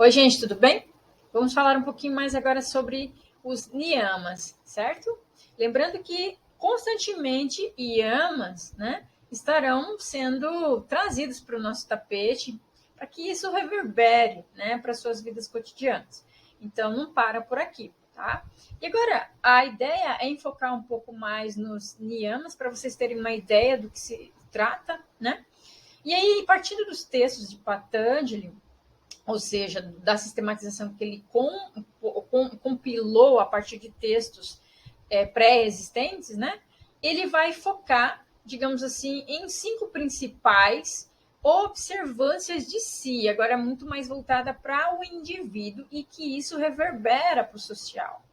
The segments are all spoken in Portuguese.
Oi, gente, tudo bem? Vamos falar um pouquinho mais agora sobre os niyamas, certo? Lembrando que constantemente yamas, né, estarão sendo trazidos para o nosso tapete para que isso reverbere, né, para suas vidas cotidianas. Então, não para por aqui, tá? E agora, a ideia é enfocar um pouco mais nos niyamas para vocês terem uma ideia do que se trata, né? E aí, partindo dos textos de Patanjali, ou seja, da sistematização que ele compilou a partir de textos pré-existentes, né? Ele vai focar, digamos assim, em 5 principais observâncias de si, agora muito mais voltada para o indivíduo e que isso reverbera para o social.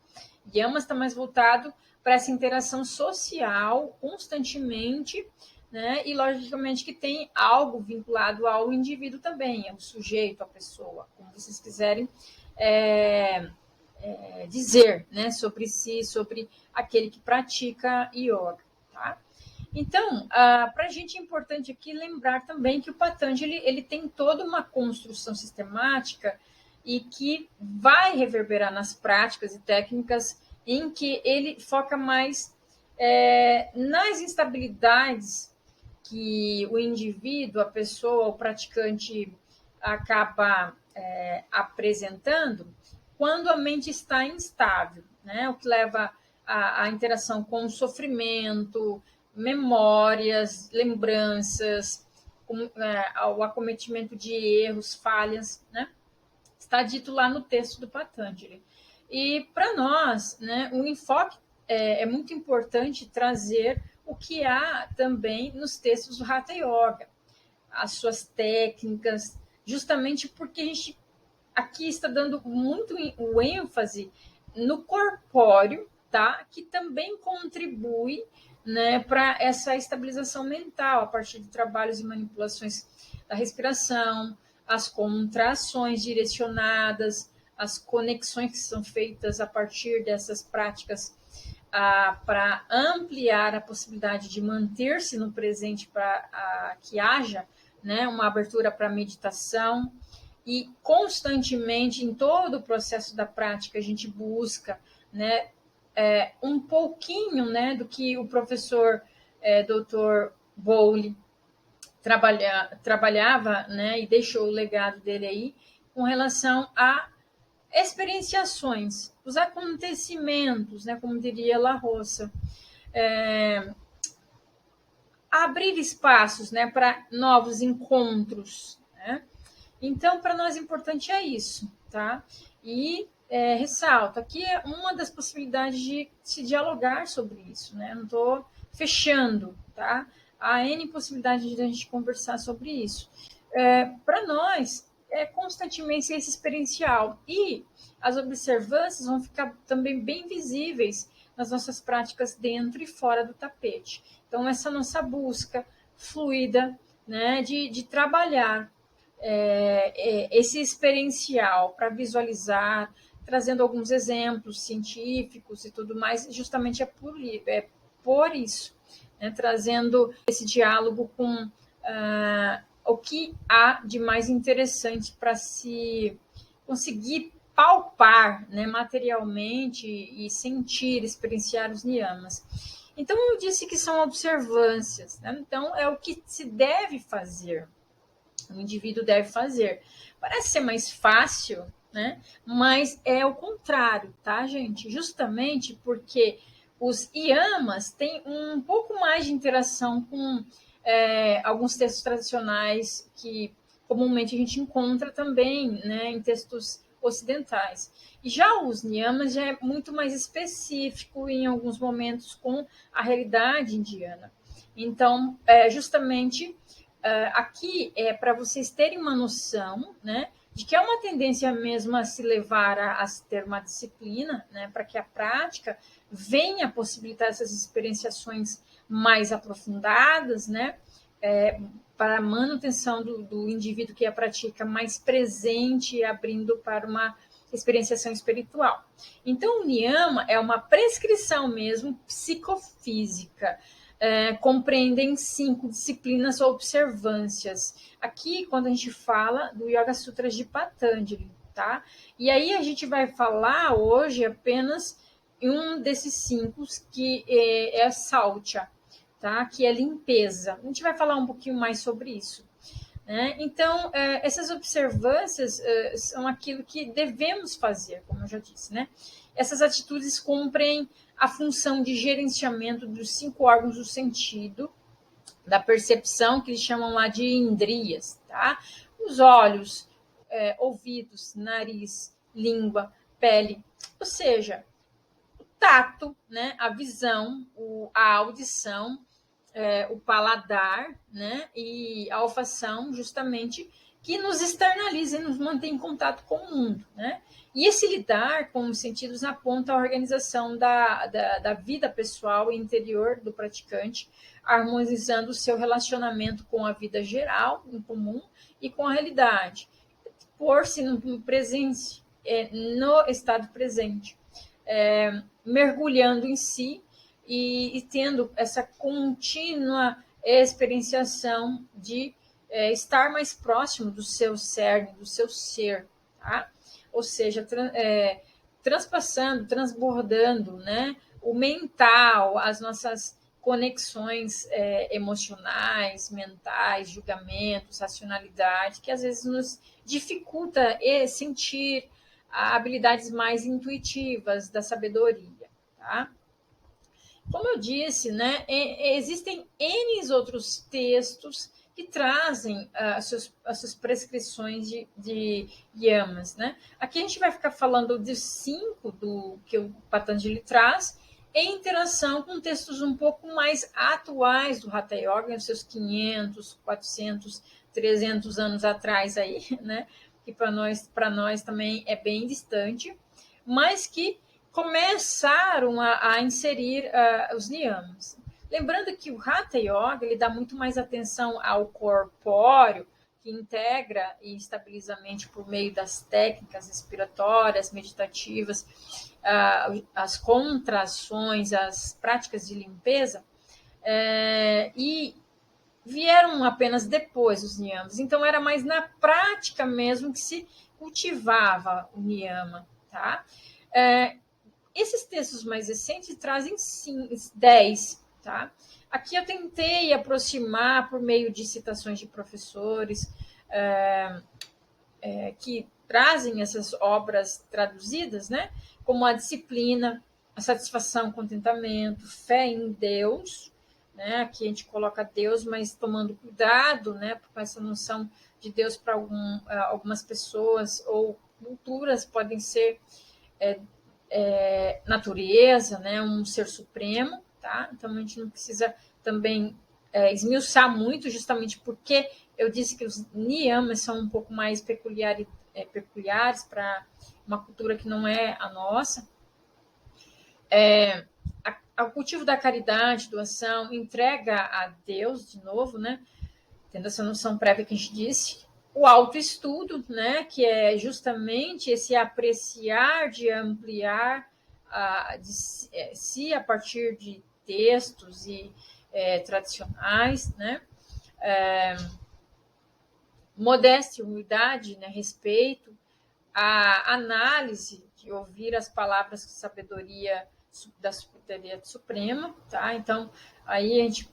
Yamas está mais voltado para essa interação social constantemente, né? E logicamente que tem algo vinculado ao indivíduo também, ao sujeito, à pessoa, como vocês quiserem dizer, né? Sobre si, sobre aquele que pratica yoga, tá? Então, para a gente é importante aqui lembrar também que o Patanjali ele tem toda uma construção sistemática e que vai reverberar nas práticas e técnicas em que ele foca mais nas instabilidades que o indivíduo, a pessoa, o praticante acaba apresentando quando a mente está instável, né? O que leva à interação com o sofrimento, memórias, lembranças, ao acometimento de erros, falhas, né? Está dito lá no texto do Patanjali. E para nós, né, o enfoque é muito importante trazer o que há também nos textos do Hatha Yoga, as suas técnicas, justamente porque a gente aqui está dando muito o ênfase no corpóreo, tá? Que também contribui, né, para essa estabilização mental a partir de trabalhos e manipulações da respiração, as contrações direcionadas, as conexões que são feitas a partir dessas práticas para ampliar a possibilidade de manter-se no presente para que haja, né, uma abertura para meditação. E constantemente, em todo o processo da prática, a gente busca, né, um pouquinho, né, do que o professor Dr. Bowley trabalhava, né, e deixou o legado dele aí, com relação a experienciações, os acontecimentos, né, como diria La Roça, abrir espaços, né, para novos encontros, né? Então, para nós, importante é isso, tá? E ressalto, aqui é uma das possibilidades de se dialogar sobre isso, né? Não estou fechando, tá? Há N possibilidades de a gente conversar sobre isso. Para nós, é constantemente esse experiencial. E as observâncias vão ficar também bem visíveis nas nossas práticas dentro e fora do tapete. Então, essa nossa busca fluida, né, de trabalhar esse experiencial para visualizar, trazendo alguns exemplos científicos e tudo mais, justamente por isso, né, trazendo esse diálogo com o que há de mais interessante para se conseguir palpar, né, materialmente e sentir, experienciar os niyamas. Então, eu disse que são observâncias, né? Então, é o que se deve fazer, o indivíduo deve fazer. Parece ser mais fácil, né? Mas é o contrário, tá, gente? Justamente porque os yamas têm um pouco mais de interação com alguns textos tradicionais que comumente a gente encontra também, né, em textos ocidentais. E já os niyamas já é muito mais específico em alguns momentos com a realidade indiana. Então, justamente aqui é para vocês terem uma noção, né, de que é uma tendência mesmo a se levar a ter uma disciplina, né, para que a prática venha possibilitar essas experienciações mais aprofundadas, né, para a manutenção do indivíduo que a pratica mais presente e abrindo para uma experienciação espiritual. Então, o niyama é uma prescrição mesmo psicofísica. Compreendem 5 disciplinas ou observâncias. Aqui, quando a gente fala do Yoga Sutras de Patanjali, tá? E aí a gente vai falar hoje apenas em um desses 5, que é a Saltya, tá? Que é limpeza. A gente vai falar um pouquinho mais sobre isso. Né? Então, essas observâncias são aquilo que devemos fazer, como eu já disse. Né? Essas atitudes cumprem a função de gerenciamento dos 5 órgãos do sentido, da percepção, que eles chamam lá de indrias. Tá? Os olhos, ouvidos, nariz, língua, pele, ou seja, o tato, né? A visão, a audição, o paladar, né, e a olfação, justamente, que nos externaliza e nos mantém em contato com o mundo. Né? E esse lidar com os sentidos aponta a organização da vida pessoal e interior do praticante, harmonizando o seu relacionamento com a vida geral, em comum, e com a realidade. Pôr-se no presente, no estado presente, mergulhando em si, e tendo essa contínua experienciação de estar mais próximo do seu cerne, do seu ser, tá? Ou seja, transpassando, transbordando, né, o mental, as nossas conexões emocionais, mentais, julgamentos, racionalidade, que às vezes nos dificulta sentir habilidades mais intuitivas da sabedoria, tá? Como eu disse, né, existem N outros textos que trazem as suas prescrições de yamas. Né? Aqui a gente vai ficar falando de 5 do que o Patanjali traz, em interação com textos um pouco mais atuais do Hatha Yoga, nos seus 500, 400, 300 anos atrás, aí, né? Que para nós também é bem distante, mas que começaram a inserir os niyamas. Lembrando que o Hatha Yoga ele dá muito mais atenção ao corpóreo, que integra e estabiliza a mente por meio das técnicas respiratórias, meditativas, as contrações, as práticas de limpeza, e vieram apenas depois os niyamas. Então, era mais na prática mesmo que se cultivava o niyama, tá? Esses textos mais recentes trazem 10, tá? Aqui eu tentei aproximar por meio de citações de professores que trazem essas obras traduzidas, né? Como a disciplina, a satisfação, contentamento, fé em Deus, né? Aqui a gente coloca Deus, mas tomando cuidado, né? Com essa noção de Deus para algumas pessoas ou culturas podem ser natureza, né, um ser supremo, tá? Então a gente não precisa também esmiuçar muito, justamente porque eu disse que os niyamas são um pouco mais peculiares para uma cultura que não é a nossa. O cultivo da caridade, doação, entrega a Deus, de novo, né? Tendo essa noção prévia que a gente disse, o autoestudo, né, que é justamente esse apreciar de ampliar se a partir de textos e tradicionais, né, modéstia, humildade, né, respeito, a análise de ouvir as palavras de sabedoria da sabedoria suprema, tá? Então, aí a gente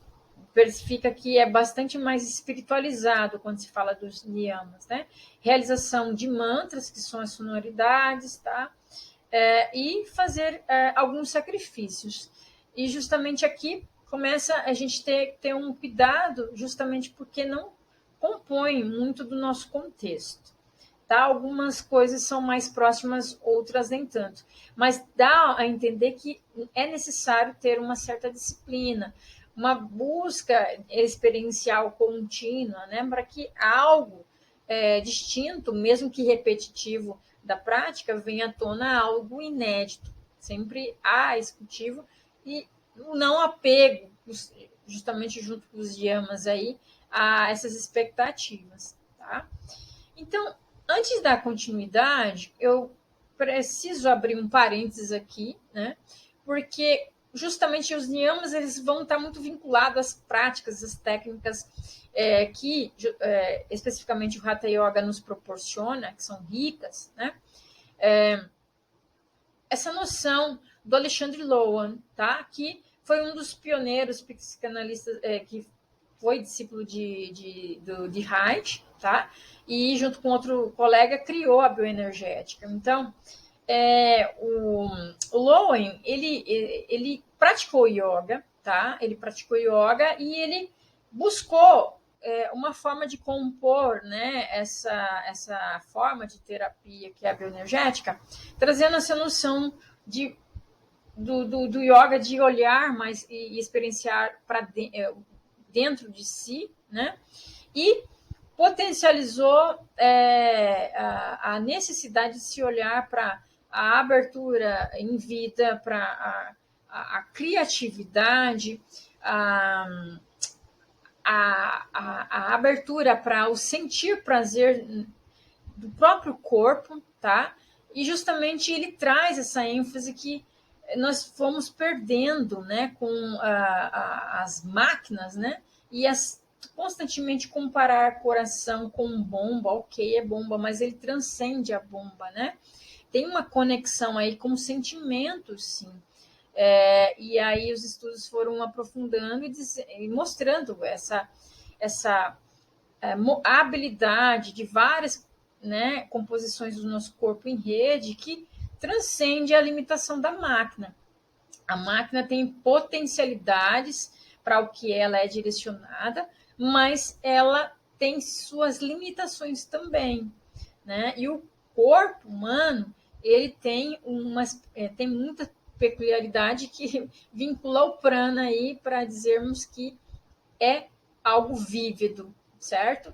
verifica que é bastante mais espiritualizado quando se fala dos niyamas, né? Realização de mantras, que são as sonoridades, tá? E fazer alguns sacrifícios. E justamente aqui começa a gente ter um cuidado, justamente porque não compõe muito do nosso contexto. Tá? Algumas coisas são mais próximas, outras nem tanto. Mas dá a entender que é necessário ter uma certa disciplina, uma busca experiencial contínua, né, para que algo distinto, mesmo que repetitivo, da prática venha à tona algo inédito. Sempre há esse cultivo e o não apego, justamente junto com os yamas aí, a essas expectativas. Tá? Então, antes da continuidade, eu preciso abrir um parênteses aqui, né, porque justamente os niyamas, eles vão estar muito vinculados às práticas, às técnicas que especificamente o Hatha Yoga nos proporciona, que são ricas, né? Essa noção do Alexandre Lowen, tá? Que foi um dos pioneiros psicanalistas que foi discípulo de Haidt, tá? E junto com outro colega criou a bioenergética. Então, o Lowen, ele praticou yoga, tá? Ele praticou yoga e ele buscou uma forma de compor, né, essa forma de terapia que é a bioenergética, trazendo essa noção do yoga de olhar mais e experienciar para dentro de si, né? E potencializou a necessidade de se olhar para a abertura em vida, para a criatividade, a abertura para o sentir prazer do próprio corpo, tá? E justamente ele traz essa ênfase que nós fomos perdendo, né, com as máquinas, né? E constantemente comparar coração com bomba, ok, é bomba, mas ele transcende a bomba, né? Tem uma conexão aí com sentimentos, sim. E aí os estudos foram aprofundando e mostrando essa habilidade de várias, né, composições do nosso corpo em rede que transcende a limitação da máquina. A máquina tem potencialidades para o que ela é direcionada, mas ela tem suas limitações também, né? E o corpo humano, ele tem tem muita peculiaridade que vincula o prana aí para dizermos que é algo vívido, certo?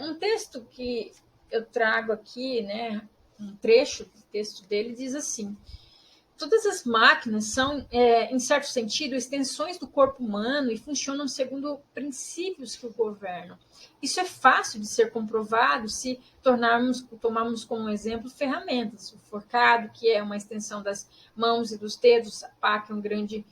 Um texto que eu trago aqui, né, um trecho do texto dele diz assim: todas as máquinas são, em certo sentido, extensões do corpo humano e funcionam segundo princípios que o governam. Isso é fácil de ser comprovado se tomarmos como exemplo ferramentas. O forcado, que é uma extensão das mãos e dos dedos, a pá, que é um grande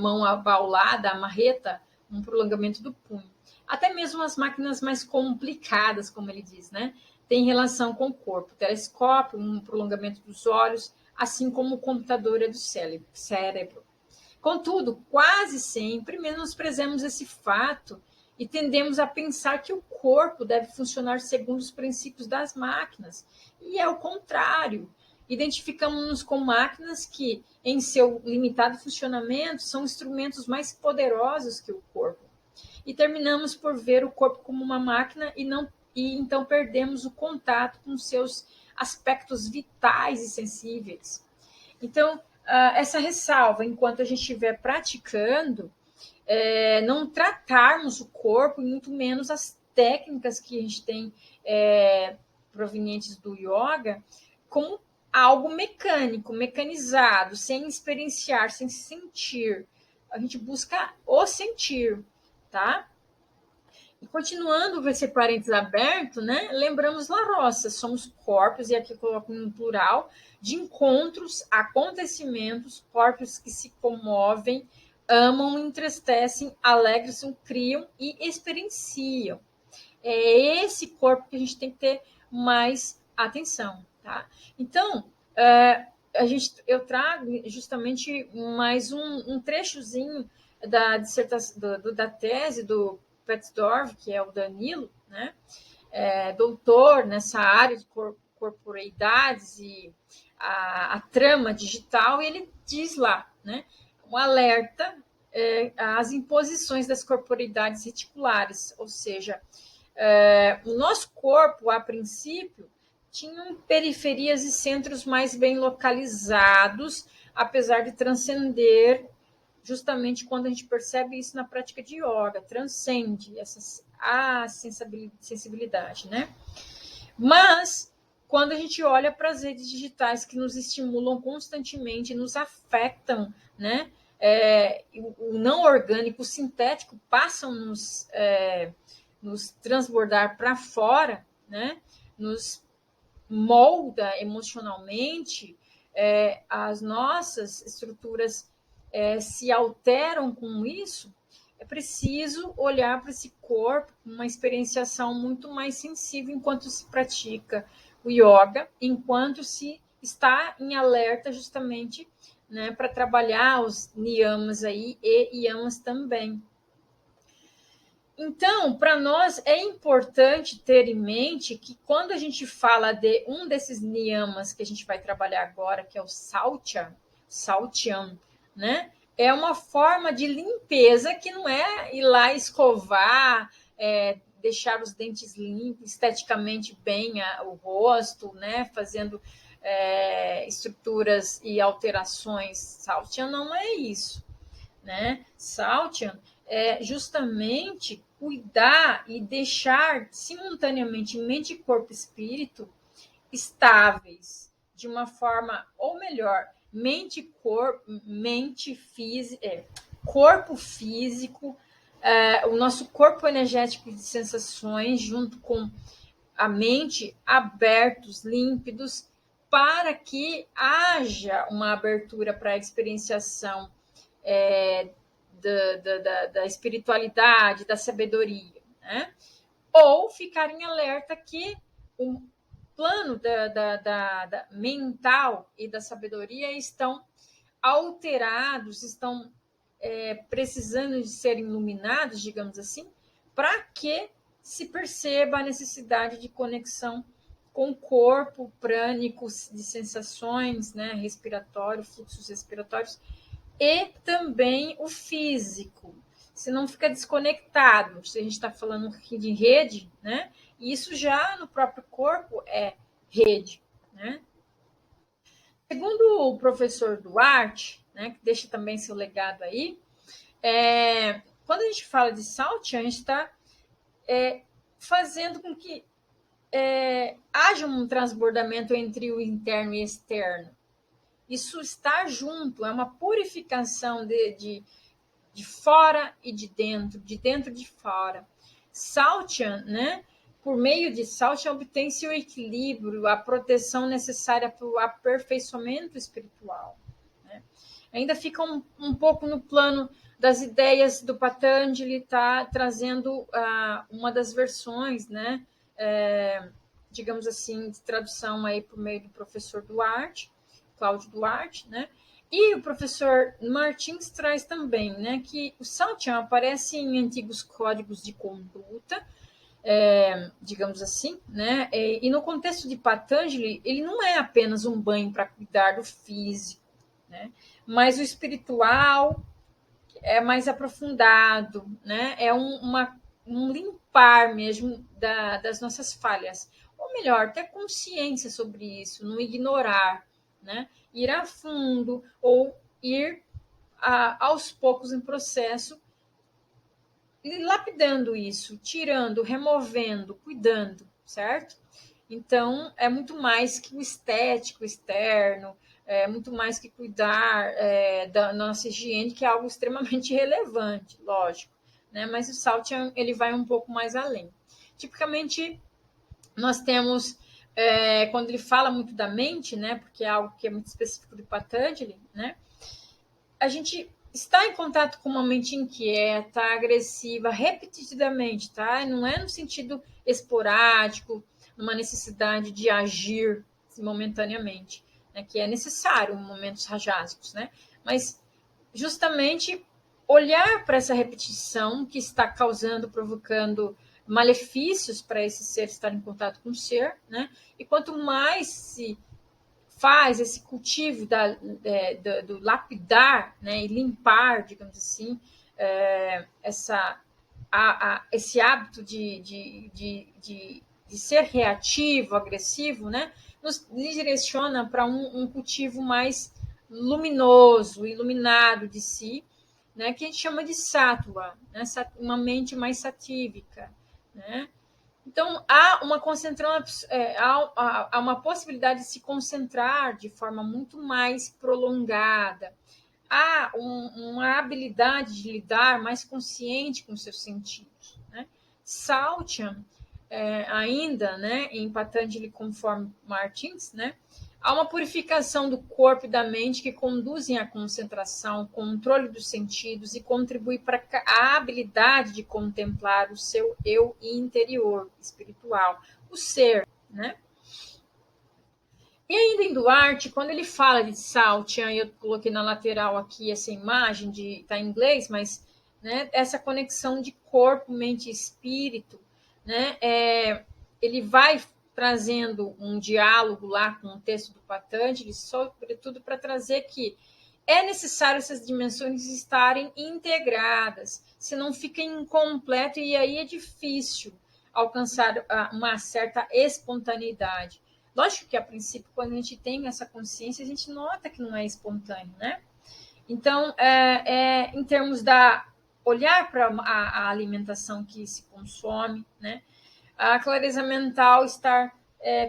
mão abaulada, a marreta, um prolongamento do punho. Até mesmo as máquinas mais complicadas, como ele diz, né? Tem relação com o corpo. O telescópio, um prolongamento dos olhos, assim como o computador é do cérebro. Contudo, quase sempre menosprezamos esse fato e tendemos a pensar que o corpo deve funcionar segundo os princípios das máquinas. E é o contrário. Identificamos-nos com máquinas que, em seu limitado funcionamento, são instrumentos mais poderosos que o corpo. E terminamos por ver o corpo como uma máquina e então perdemos o contato com seus aspectos vitais e sensíveis. Então, essa ressalva, enquanto a gente estiver praticando, não tratarmos o corpo, e muito menos as técnicas que a gente tem provenientes do yoga, como algo mecânico, mecanizado, sem experienciar, sem sentir. A gente busca o sentir, tá? E continuando esse parênteses aberto, né? Lembramos La Roça, somos corpos, e aqui eu coloco no plural, de encontros, acontecimentos, corpos que se comovem, amam, entristecem, alegram, criam e experienciam. É esse corpo que a gente tem que ter mais atenção, tá? Então, eu trago justamente mais um trechozinho da dissertação, da tese do Petzdorf, que é o Danilo, né? Doutor nessa área de corporeidades e a trama digital, e ele diz lá, né? Um alerta às imposições das corporeidades reticulares, ou seja, o nosso corpo, a princípio, tinham periferias e centros mais bem localizados, apesar de transcender, justamente quando a gente percebe isso na prática de yoga, transcende a sensibilidade, né? Mas, quando a gente olha para as redes digitais que nos estimulam constantemente, nos afetam, né? O não orgânico, o sintético, passam nos transbordar para fora, né? Nos molda emocionalmente as nossas estruturas se alteram com isso, é preciso olhar para esse corpo com uma experienciação muito mais sensível enquanto se pratica o yoga, enquanto se está em alerta justamente, né, para trabalhar os niyamas aí e yamas também. Então, para nós é importante ter em mente que quando a gente fala de um desses niyamas que a gente vai trabalhar agora, que é o Sautyam, né? É uma forma de limpeza que não é ir lá escovar, deixar os dentes limpos, esteticamente bem o rosto, né? Fazendo estruturas e alterações. Sautyam não é isso, né? Sautyam é justamente cuidar e deixar simultaneamente mente, corpo e espírito estáveis de uma forma, ou melhor, corpo físico, o nosso corpo energético de sensações, junto com a mente, abertos, límpidos, para que haja uma abertura para a experienciação da espiritualidade, da sabedoria, né? Ou ficar em alerta que o plano da mental e da sabedoria estão alterados, estão precisando de serem iluminados, digamos assim, para que se perceba a necessidade de conexão com o corpo prânico, de sensações, né, respiratório, fluxos respiratórios, e também o físico. Se não fica desconectado, se a gente está falando de rede, né? Isso já no próprio corpo é rede, né? Segundo o professor Duarte, né, que deixa também seu legado aí, quando a gente fala de Sautyam, a gente está fazendo com que haja um transbordamento entre o interno e o externo. Isso está junto, é uma purificação de fora e de dentro de fora. Sautyam, né? Por meio de Sautyam, obtém-se o equilíbrio, a proteção necessária para o aperfeiçoamento espiritual. Né? Ainda fica um pouco no plano das ideias do Patanjali, tá trazendo uma das versões, né? Digamos assim, de tradução aí por meio do professor Duarte, Cláudio Duarte, né? E o professor Martins traz também, né, que o Sautyam aparece em antigos códigos de conduta, digamos assim, né? E no contexto de Patanjali, ele não é apenas um banho para cuidar do físico, né? Mas o espiritual é mais aprofundado, né? É um limpar mesmo das nossas falhas. Ou melhor, ter consciência sobre isso, não ignorar, né? Ir a fundo ou ir aos poucos em processo, lapidando isso, tirando, removendo, cuidando, certo? Então, é muito mais que o estético externo, é muito mais que cuidar da nossa higiene, que é algo extremamente relevante, lógico, né? Mas o Sautyam, ele vai um pouco mais além. Tipicamente, nós temos, quando ele fala muito da mente, né? Porque é algo que é muito específico do Patanjali, né? A gente está em contato com uma mente inquieta, agressiva, repetidamente, tá? Não é no sentido esporádico, numa necessidade de agir momentaneamente, né? Que é necessário em momentos rajásicos, né? Mas justamente olhar para essa repetição que está causando, provocando malefícios para esse ser estar em contato com o ser, né? E quanto mais se faz esse cultivo do lapidar, né, e limpar, digamos assim, esse hábito de ser reativo, agressivo, né, nos direciona para um cultivo mais luminoso, iluminado de si, né, que a gente chama de sattva, né, uma mente mais satívica, né? Então, há uma concentração, há uma possibilidade de se concentrar de forma muito mais prolongada. Há uma habilidade de lidar mais consciente com seus sentidos, né? Sautyam ainda, né, em Patanjali, conforme Martins, né, há uma purificação do corpo e da mente que conduzem à concentração, controle dos sentidos e contribui para a habilidade de contemplar o seu eu interior, espiritual, o ser, né? E ainda em Duarte, quando ele fala de Saltian, eu coloquei na lateral aqui essa imagem, está em inglês, mas, né, essa conexão de corpo, mente e espírito, né, ele vai trazendo um diálogo lá com o texto do Patanjali, sobretudo para trazer que é necessário essas dimensões estarem integradas, senão fica incompleto e aí é difícil alcançar uma certa espontaneidade. Lógico que, a princípio, quando a gente tem essa consciência, a gente nota que não é espontâneo, né? Então, em termos da olhar para a alimentação que se consome, né? A clareza mental estar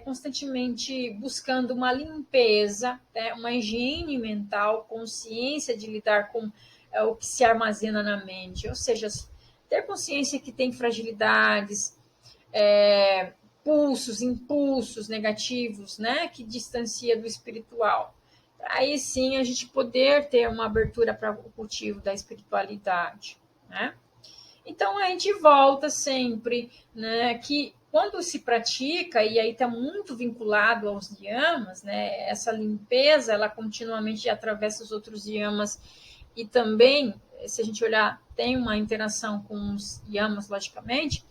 constantemente buscando uma limpeza, né? Uma higiene mental, consciência de lidar com o que se armazena na mente, ou seja, ter consciência que tem fragilidades, impulsos negativos, né, que distancia do espiritual. Aí sim a gente poder ter uma abertura para o cultivo da espiritualidade, né? Então a gente volta sempre, né, que quando se pratica, e aí está muito vinculado aos yamas, né, essa limpeza, ela continuamente atravessa os outros yamas e também, se a gente olhar, tem uma interação com os yamas, logicamente,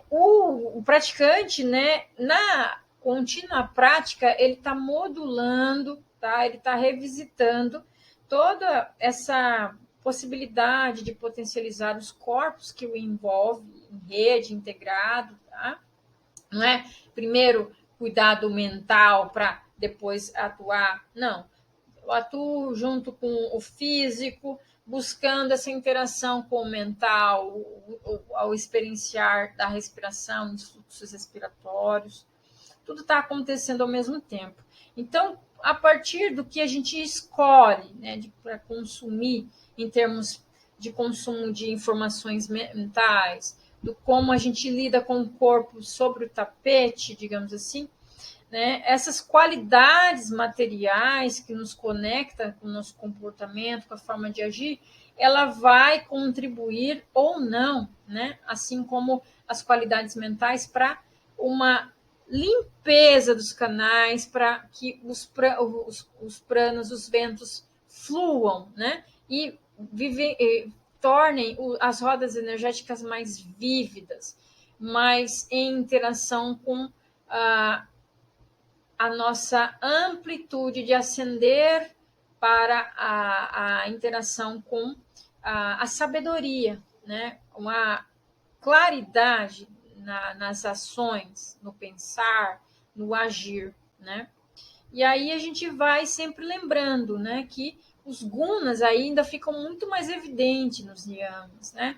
o praticante, né, na contínua prática, ele está modulando, tá? Ele está revisitando toda essa possibilidade de potencializar os corpos que o envolve em rede, integrado, tá? Não é primeiro cuidado mental para depois atuar, não. Eu atuo junto com o físico, buscando essa interação com o mental, ao experienciar da respiração, dos fluxos respiratórios. Tudo está acontecendo ao mesmo tempo. Então, a partir do que a gente escolhe, né, para consumir em termos de consumo de informações mentais, do como a gente lida com o corpo sobre o tapete, digamos assim, né? Essas qualidades materiais que nos conectam com o nosso comportamento, com a forma de agir, ela vai contribuir ou não, né? Assim como as qualidades mentais para uma limpeza dos canais, para que os pranas, os ventos fluam, né? E tornem as rodas energéticas mais vívidas, mais em interação com a nossa amplitude de ascender para a interação com a sabedoria, né? Uma claridade nas ações, no pensar, no agir, né? E aí a gente vai sempre lembrando, né, que os gunas ainda ficam muito mais evidentes nos yamas, né?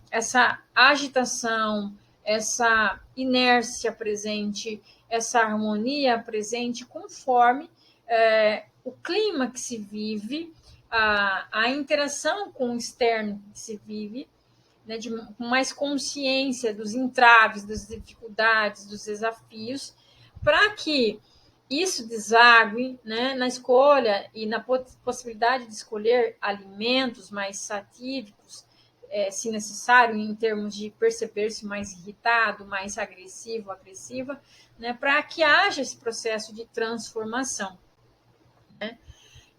Essa agitação, essa inércia presente, essa harmonia presente, conforme o clima que se vive, a interação com o externo que se vive, né, com mais consciência dos entraves, das dificuldades, dos desafios, para que isso desague, né, na escolha e na possibilidade de escolher alimentos mais satívicos, se necessário, em termos de perceber-se mais irritado, mais agressivo, agressiva, né, para que haja esse processo de transformação. Né?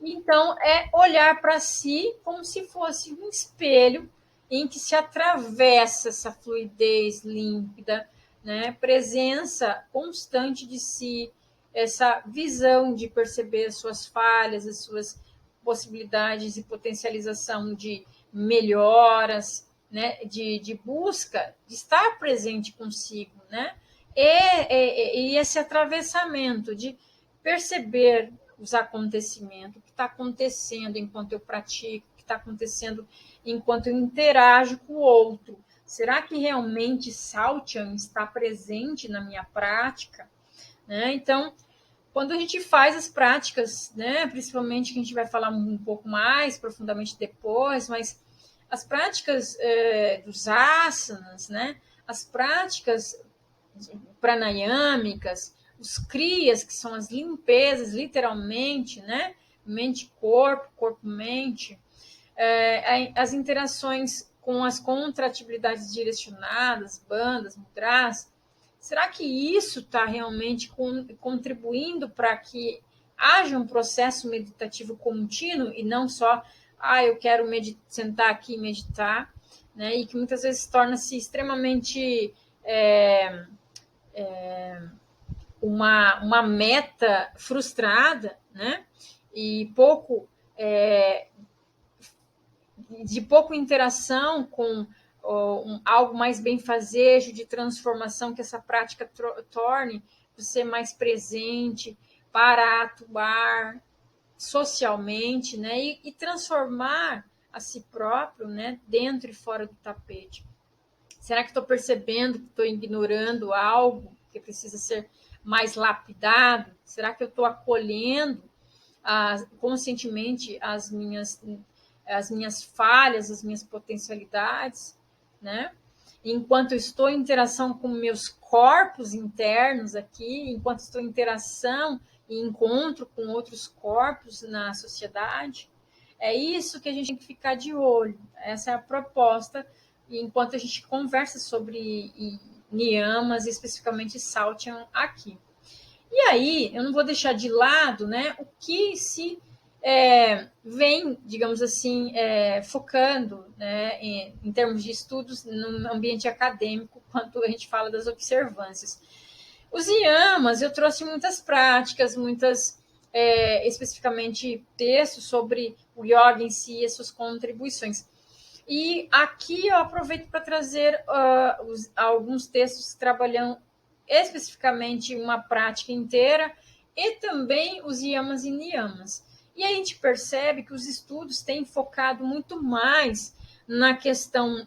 Então, é olhar para si como se fosse um espelho em que se atravessa essa fluidez límpida, né, presença constante de si, essa visão de perceber as suas falhas, as suas possibilidades e potencialização de melhoras, né, de busca, de estar presente consigo, né, e esse atravessamento de perceber os acontecimentos, o que está acontecendo enquanto eu pratico, o que está acontecendo enquanto eu interajo com o outro. Será que realmente Saltian está presente na minha prática? Né? Então, quando a gente faz as práticas, né, principalmente que a gente vai falar um pouco mais profundamente depois, mas as práticas dos asanas, né, as práticas pranayâmicas, os kriyas, que são as limpezas, literalmente, né? Mente-corpo, corpo-mente, as interações com as contratibilidades direcionadas, bandas, mudras. Será que isso está realmente contribuindo para que haja um processo meditativo contínuo e não só, eu quero sentar aqui e meditar, né? E que muitas vezes torna-se extremamente uma meta frustrada, né? E de pouco interação com algo mais benfazejo, de transformação, que essa prática torne você mais presente para atuar socialmente, né? E transformar a si próprio, né? Dentro e fora do tapete. Será que estou percebendo que estou ignorando algo que precisa ser mais lapidado? Será que eu estou acolhendo conscientemente as minhas falhas, as minhas potencialidades, né? Enquanto eu estou em interação com meus corpos internos aqui, enquanto estou em interação e encontro com outros corpos na sociedade, é isso que a gente tem que ficar de olho. Essa é a proposta, enquanto a gente conversa sobre niyamas, especificamente Sautyan aqui. E aí, eu não vou deixar de lado, né, o que se vem, digamos assim, focando, né, em termos de estudos no ambiente acadêmico, quando a gente fala das observâncias. Os yamas, eu trouxe muitas práticas, especificamente textos sobre o yoga em si e as suas contribuições. E aqui eu aproveito para trazer alguns textos que trabalham especificamente uma prática inteira e também os yamas e niyamas. E a gente percebe que os estudos têm focado muito mais na questão,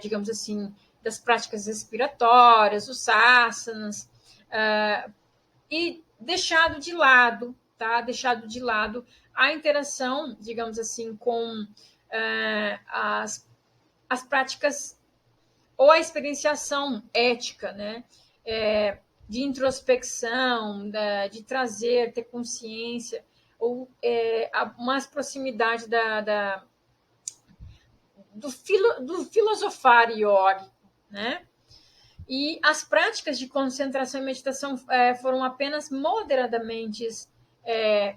digamos assim, das práticas respiratórias, os asanas, e deixado de lado, tá? Deixado de lado a interação, digamos assim, com as práticas ou a experienciação ética, né? De introspecção, de ter consciência, ou mais proximidade do filosofar yógico, né? E as práticas de concentração e meditação foram apenas moderadamente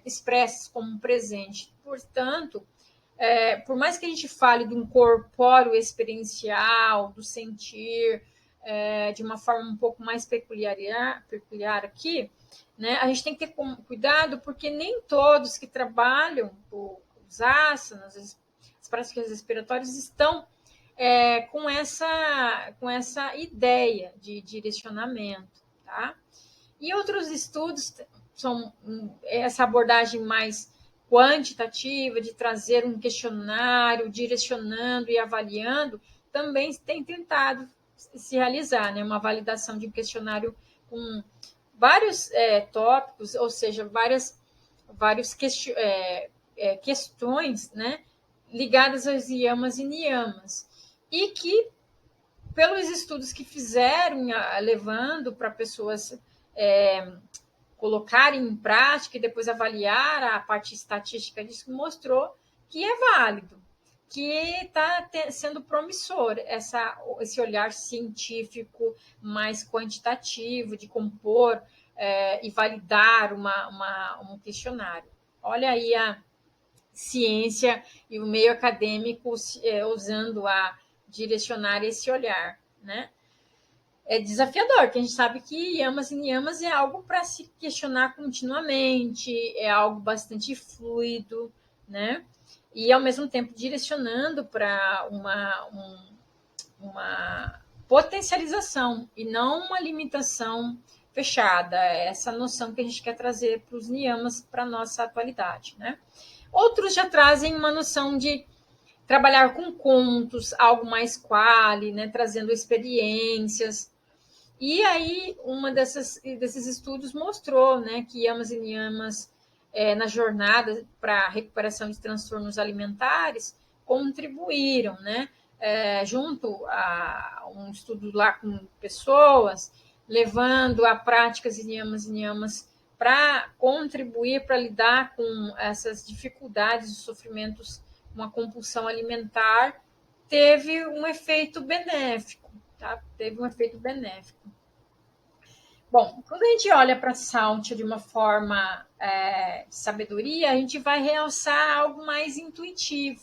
expressas como presente. Portanto, por mais que a gente fale de um corpóreo experiencial, do sentir, de uma forma um pouco mais peculiar aqui, né, a gente tem que ter cuidado, porque nem todos que trabalham os asanas, as práticas respiratórias, estão com essa ideia de direcionamento, tá? E outros estudos são essa abordagem mais quantitativa, de trazer um questionário, direcionando e avaliando, também tem tentado se realizar, né? Uma validação de um questionário com vários tópicos, ou seja, várias questões, né? Ligadas aos yamas e niyamas. E que, pelos estudos que fizeram, levando para pessoas colocarem em prática e depois avaliar a parte estatística disso, mostrou que é válido, que está sendo promissor esse olhar científico mais quantitativo, de compor e validar um questionário. Olha aí a ciência e o meio acadêmico usando a direcionar esse olhar, né? É desafiador, porque a gente sabe que yamas e niyamas é algo para se questionar continuamente, é algo bastante fluido, né? E, ao mesmo tempo, direcionando para uma potencialização e não uma limitação fechada. É essa noção que a gente quer trazer para os niyamas, para a nossa atualidade, né? Outros já trazem uma noção de trabalhar com contos, algo mais quali, né? Trazendo experiências. E aí, desses estudos mostrou, né, que yamas e niyamas, na jornada para a recuperação de transtornos alimentares, contribuíram, né, junto a um estudo lá com pessoas, levando a práticas e niyamas para contribuir para lidar com essas dificuldades e sofrimentos com a compulsão alimentar, teve um efeito benéfico, tá? Teve um efeito benéfico. Bom, quando a gente olha para a Sautia de uma forma de sabedoria, a gente vai realçar algo mais intuitivo,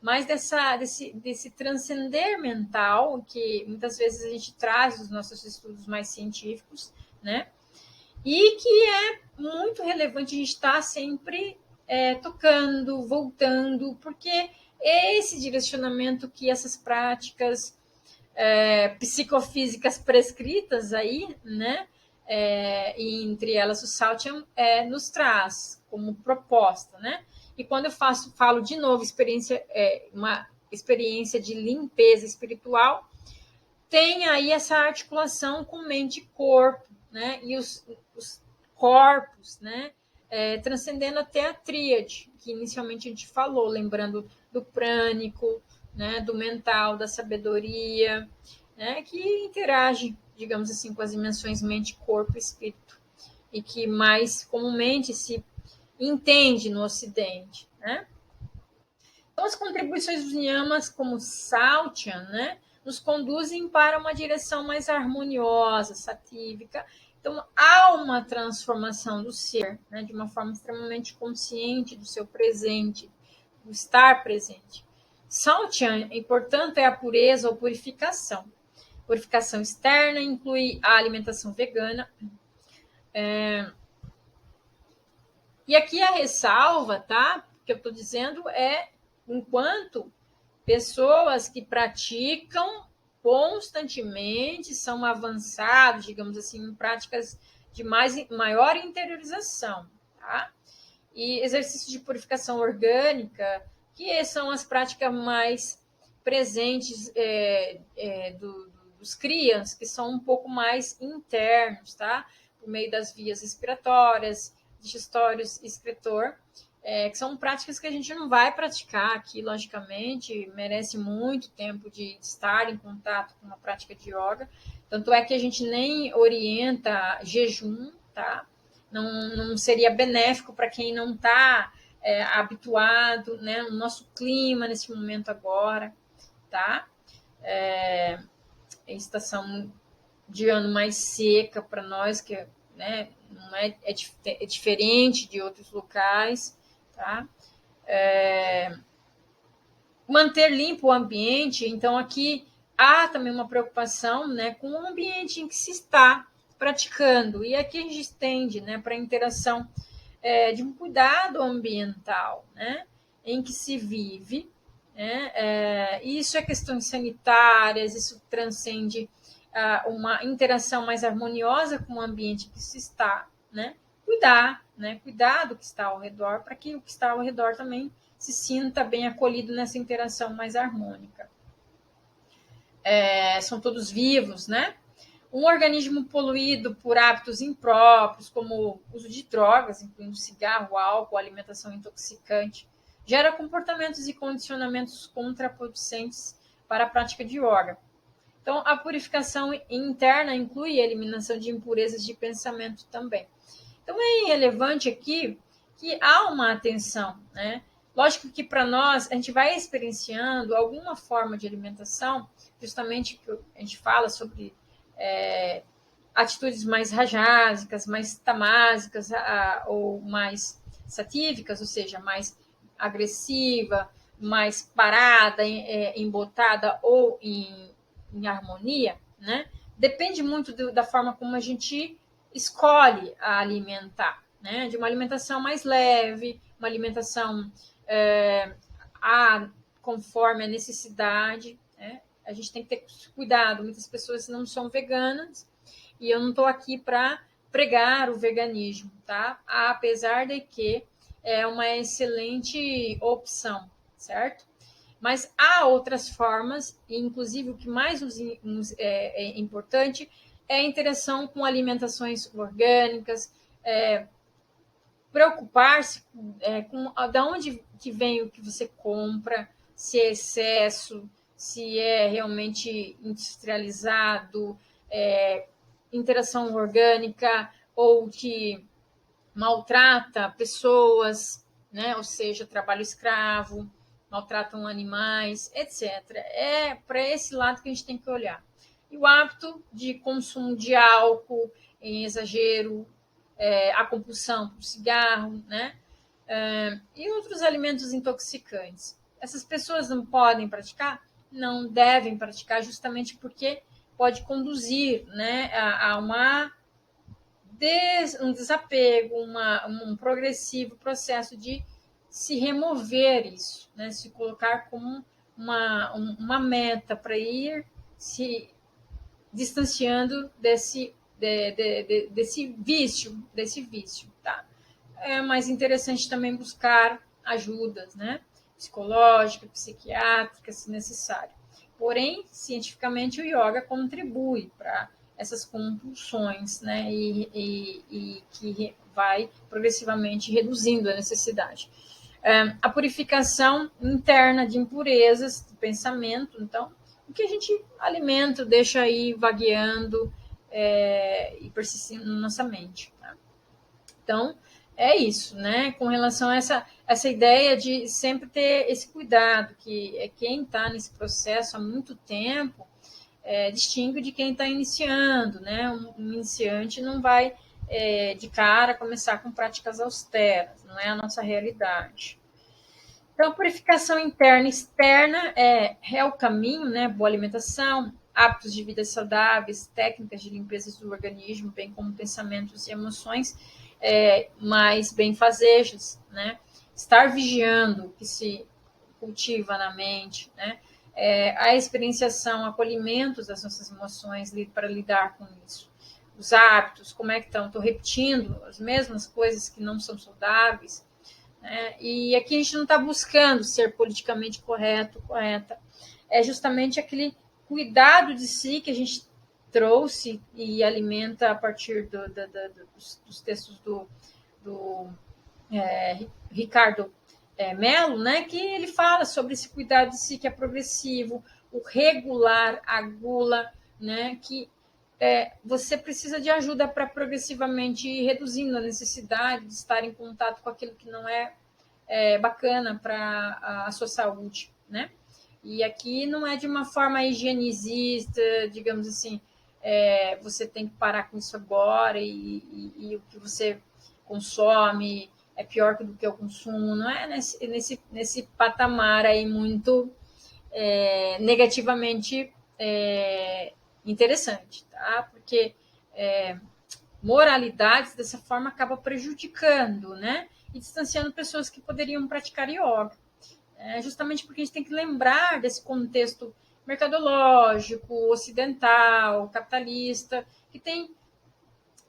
mais desse transcender mental, que muitas vezes a gente traz dos nossos estudos mais científicos, né? E que é muito relevante a gente estar sempre tocando, voltando, porque é esse direcionamento que essas práticas psicofísicas prescritas aí, né? E entre elas o Saltian nos traz como proposta, né? E quando eu falo de novo uma experiência de limpeza espiritual, tem aí essa articulação com mente e corpo, né? E os corpos, né? Transcendendo até a tríade, que inicialmente a gente falou, lembrando do prânico, né? Do mental, da sabedoria, né? Que interage, digamos assim, com as dimensões mente, corpo e espírito, e que mais comumente se entende no Ocidente, né? Então, as contribuições dos Nyamas, como Saltian, né, nos conduzem para uma direção mais harmoniosa, satívica. Então, há uma transformação do ser, né, de uma forma extremamente consciente do seu presente, do estar presente. Saltian, e portanto, é a pureza ou purificação. Purificação externa inclui a alimentação vegana. E aqui a ressalva, tá? Que eu estou dizendo enquanto pessoas que praticam constantemente, são avançados, digamos assim, em práticas de maior interiorização, tá? E exercícios de purificação orgânica, que são as práticas mais presentes dos crias, que são um pouco mais internos, tá? Por meio das vias respiratórias, digestórios e excretor, que são práticas que a gente não vai praticar aqui, logicamente, merece muito tempo de estar em contato com uma prática de yoga, tanto é que a gente nem orienta jejum, tá? Não seria benéfico para quem não está habituado, né, no nosso clima nesse momento agora, tá? Estação de ano mais seca para nós, que né, não é diferente de outros locais, tá? Manter limpo o ambiente, então aqui há também uma preocupação, né, com o ambiente em que se está praticando, e aqui a gente estende, né, para a interação de um cuidado ambiental, né, em que se vive, né, isso é questões sanitárias, isso transcende uma interação mais harmoniosa com o ambiente que se está, né, cuidar do que está ao redor, para que o que está ao redor também se sinta bem acolhido nessa interação mais harmônica. São todos vivos, né? Um organismo poluído por hábitos impróprios, como uso de drogas, incluindo cigarro, álcool, alimentação intoxicante, gera comportamentos e condicionamentos contraproducentes para a prática de yoga. Então, a purificação interna inclui a eliminação de impurezas de pensamento também. Então, é relevante aqui que há uma atenção, né? Lógico que para nós, a gente vai experienciando alguma forma de alimentação, justamente que a gente fala sobre atitudes mais rajásicas, mais tamásicas, ou mais satívicas, ou seja, mais agressiva, mais parada, embotada ou em harmonia, né? Depende muito da forma como a gente escolhe a alimentar, né? De uma alimentação mais leve, uma alimentação conforme a necessidade, né? A gente tem que ter cuidado. Muitas pessoas não são veganas e eu não estou aqui para pregar o veganismo, tá? Apesar de que é uma excelente opção, certo? Mas há outras formas, e inclusive o que mais é importante é a interação com alimentações orgânicas, preocupar-se com de onde que vem o que você compra, se é excesso, se é realmente industrializado, interação orgânica, ou que maltrata pessoas, né? Ou seja, trabalho escravo, maltratam animais, etc. É para esse lado que a gente tem que olhar. E o hábito de consumo de álcool em exagero, a compulsão por cigarro, né? E outros alimentos intoxicantes. Essas pessoas não podem praticar? Não devem praticar, justamente porque pode conduzir, né, a um desapego, um progressivo processo de se remover isso, né? Se colocar como uma meta para ir se distanciando desse vício, tá? É mais interessante também buscar ajudas, né? Psicológica, psiquiátrica, se necessário. Porém, cientificamente, o yoga contribui para essas compulsões, né? E que vai progressivamente reduzindo a necessidade. A purificação interna de impurezas do pensamento, então, o que a gente alimenta, deixa aí vagueando e persistindo na nossa mente. Tá? Então, é isso, né? Com relação a essa ideia de sempre ter esse cuidado, que é quem está nesse processo há muito tempo distingue de quem está iniciando, né? Um iniciante não vai de cara começar com práticas austeras, não é a nossa realidade. Então, purificação interna e externa é o caminho, né? Boa alimentação, hábitos de vida saudáveis, técnicas de limpeza do organismo, bem como pensamentos e emoções mais benfazejos, né? Estar vigiando o que se cultiva na mente, né? A experienciação, acolhimento das nossas emoções para lidar com isso. Os hábitos, como é que estão? Estou repetindo as mesmas coisas que não são saudáveis, né? E aqui a gente não está buscando ser politicamente correta. É justamente aquele cuidado de si que a gente trouxe e alimenta a partir dos textos do Ricardo Mello, né, que ele fala sobre esse cuidado de si que é progressivo, o regular, a gula, né, que você precisa de ajuda para progressivamente ir reduzindo a necessidade de estar em contato com aquilo que não é bacana para a sua saúde, né? E aqui não é de uma forma higienicista, digamos assim, você tem que parar com isso agora e o que você consome é pior do que eu consumo, não é nesse patamar aí muito negativamente interessante, tá? Porque moralidades dessa forma acaba prejudicando, né? E distanciando pessoas que poderiam praticar yoga. Justamente porque a gente tem que lembrar desse contexto mercadológico, ocidental, capitalista, que tem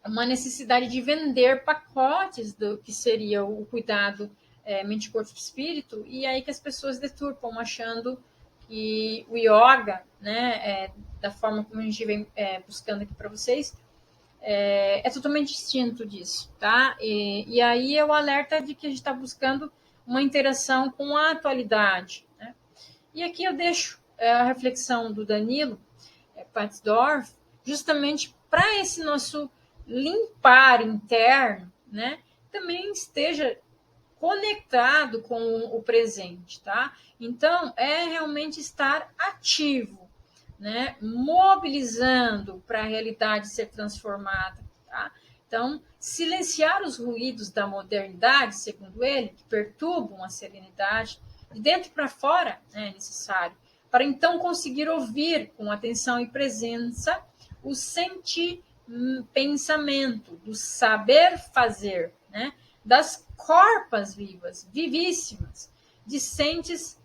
uma necessidade de vender pacotes do que seria o cuidado mente, corpo e espírito, e aí que as pessoas deturpam, achando que o yoga, né, da forma como a gente vem buscando aqui para vocês, é totalmente distinto disso, tá? E aí é o alerta de que a gente está buscando uma interação com a atualidade, né? E aqui eu deixo a reflexão do Danilo Patzdorf, justamente para esse nosso limpar interno, né? Também esteja conectado com o presente, tá? Então, é realmente estar ativo, né? Mobilizando para a realidade ser transformada, tá? Então, silenciar os ruídos da modernidade, segundo ele, que perturbam a serenidade, de dentro para fora é necessário, para então conseguir ouvir com atenção e presença o pensamento, do saber fazer, né? Das corpas vivas, vivíssimas, dissidentes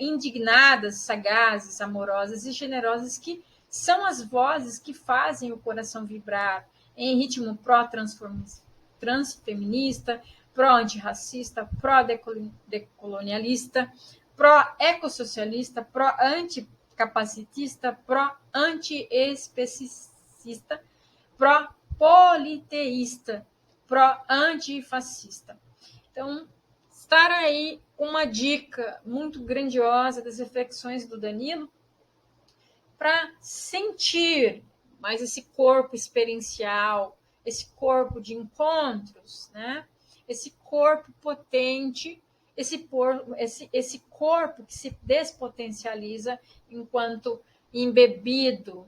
indignadas, sagazes, amorosas e generosas, que são as vozes que fazem o coração vibrar em ritmo pró-transfeminista, pró-antirracista, pró-decolonialista, pró-ecossocialista, pró-anticapacitista, pró-antiespecista, pró-politeísta, pró-antifascista. Então, estar aí uma dica muito grandiosa das reflexões do Danilo para sentir mais esse corpo experiencial, esse corpo de encontros, né? Esse corpo potente, esse corpo que se despotencializa enquanto embebido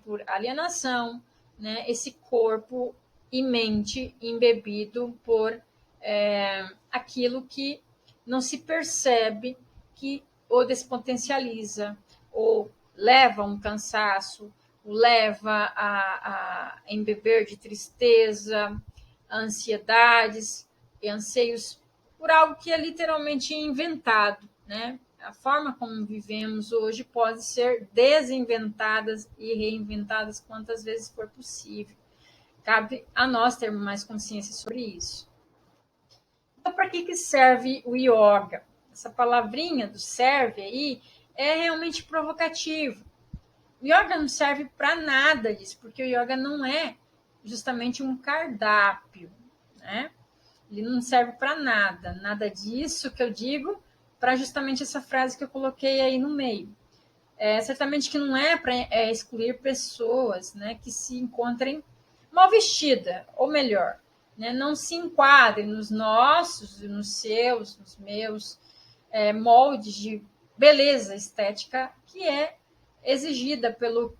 por alienação, né? Esse corpo e mente embebido por aquilo que não se percebe que o despotencializa, ou leva a um cansaço, o leva a embeber de tristeza, ansiedades e anseios por algo que é literalmente inventado, né? A forma como vivemos hoje pode ser desinventadas e reinventadas quantas vezes for possível. Cabe a nós termos mais consciência sobre isso. Então, para que serve o yoga? Essa palavrinha do serve aí é realmente provocativo. O yoga não serve para nada disso, porque o yoga não é justamente um cardápio, né? Ele não serve para nada, nada disso que eu digo, para justamente essa frase que eu coloquei aí no meio. Certamente que não é para excluir pessoas, né, que se encontrem mal vestidas, ou melhor, né, não se enquadrem nos nossos, nos seus, nos meus moldes de beleza estética que é exigida pelo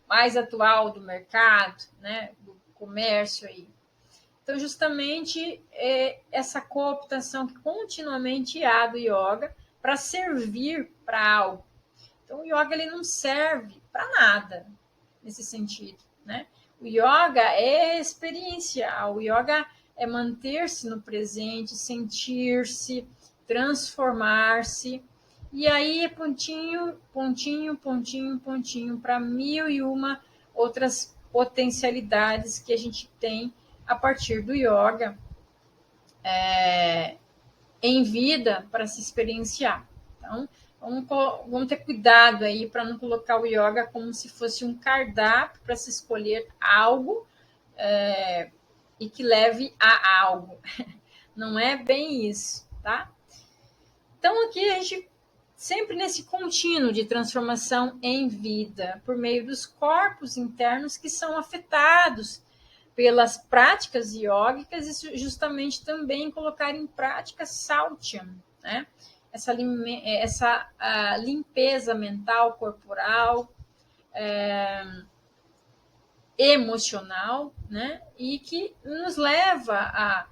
mais atual do mercado, né, do comércio aí. Então, justamente essa cooptação que continuamente há do yoga para servir para algo. Então, o yoga ele não serve para nada nesse sentido, né? O yoga é experiencial, o yoga é manter-se no presente, sentir-se, transformar-se. E aí é pontinho, pontinho, pontinho, pontinho para mil e uma outras potencialidades que a gente tem a partir do yoga em vida para se experienciar. Então, vamos ter cuidado aí para não colocar o yoga como se fosse um cardápio para se escolher algo e que leve a algo. Não é bem isso, tá? Então, aqui a gente sempre nesse contínuo de transformação em vida, por meio dos corpos internos que são afetados pelas práticas iógicas e justamente também colocar em prática Sautyam, né? Essa limpeza mental, corporal, emocional, né? E que nos leva a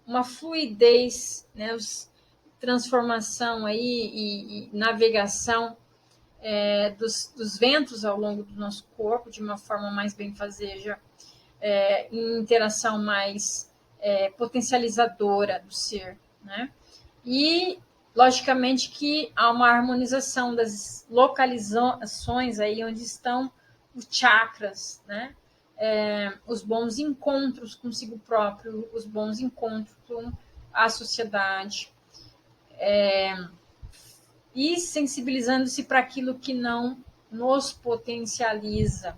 uma fluidez, né? Transformação aí e navegação dos ventos ao longo do nosso corpo de uma forma mais benfazeja, em interação mais potencializadora do ser, né? E, logicamente, que há uma harmonização das localizações aí onde estão os chakras, né? Os bons encontros consigo próprio, os bons encontros com a sociedade, e sensibilizando-se para aquilo que não nos potencializa,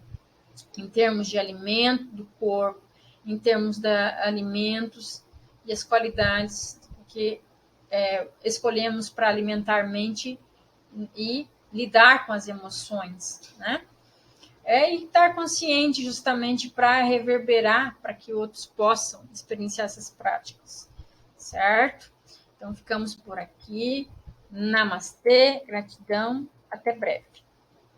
em termos de alimento do corpo, em termos de alimentos e as qualidades que escolhemos para alimentar mente e lidar com as emoções, né? E estar consciente justamente para reverberar, para que outros possam experienciar essas práticas, certo? Então, ficamos por aqui. Namastê, gratidão, até breve.